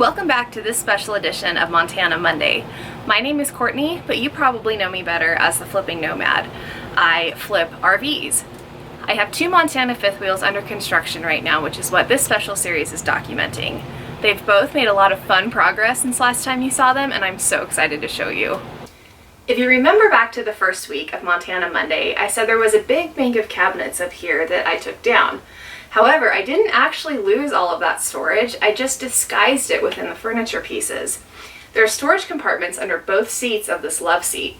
Welcome back to this special edition of Montana Monday. My name is Courtney, but you probably know me better as the Flipping Nomad. I flip RVs. I have 2 Montana fifth wheels under construction right now, which is what this special series is documenting. They've both made a lot of fun progress since last time you saw them, and I'm so excited to show you. If you remember back to the first week of Montana Monday, I said there was a big bank of cabinets up here that I took down. However, I didn't actually lose all of that storage, I just disguised it within the furniture pieces. There are storage compartments under both seats of this love seat.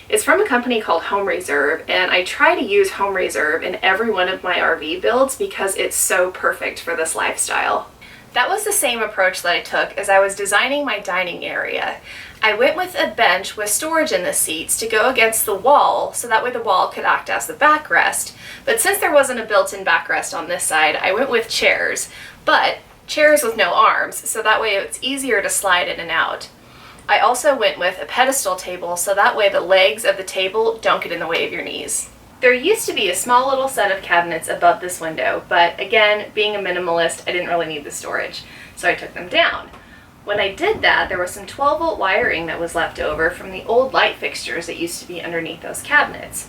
It's from a company called Home Reserve, and I try to use Home Reserve in every one of my RV builds because it's so perfect for this lifestyle. That was the same approach that I took as I was designing my dining area. I went with a bench with storage in the seats to go against the wall, so that way the wall could act as the backrest. But since there wasn't a built-in backrest on this side, I went with chairs, but chairs with no arms, so that way it's easier to slide in and out. I also went with a pedestal table, so that way the legs of the table don't get in the way of your knees. There used to be a small little set of cabinets above this window, but again, being a minimalist, I didn't really need the storage, so I took them down. When I did that, there was some 12-volt wiring that was left over from the old light fixtures that used to be underneath those cabinets.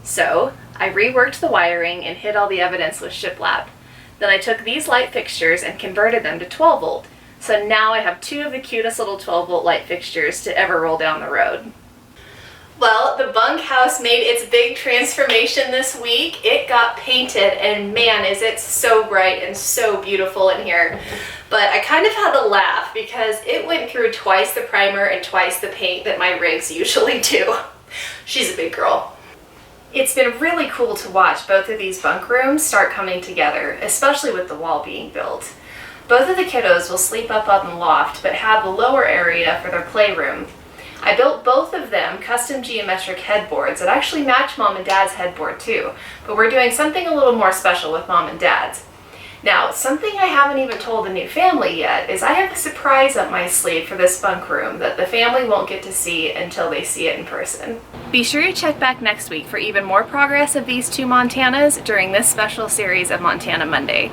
So I reworked the wiring and hid all the evidence with shiplap. Then I took these light fixtures and converted them to 12-volt. So now I have 2 of the cutest little 12-volt light fixtures to ever roll down the road. Well, the bunkhouse made its big transformation this week. It got painted, and man, is it so bright and so beautiful in here. But I kind of had to laugh because it went through twice the primer and twice the paint that my rigs usually do. She's a big girl. It's been really cool to watch both of these bunk rooms start coming together, especially with the wall being built. Both of the kiddos will sleep up on the loft, but have the lower area for their playroom. I built both of them custom geometric headboards that actually match Mom and Dad's headboard too, but we're doing something a little more special with Mom and Dad's. Now, something I haven't even told the new family yet is I have a surprise up my sleeve for this bunk room that the family won't get to see until they see it in person. Be sure to check back next week for even more progress of these 2 Montanas during this special series of Montana Monday.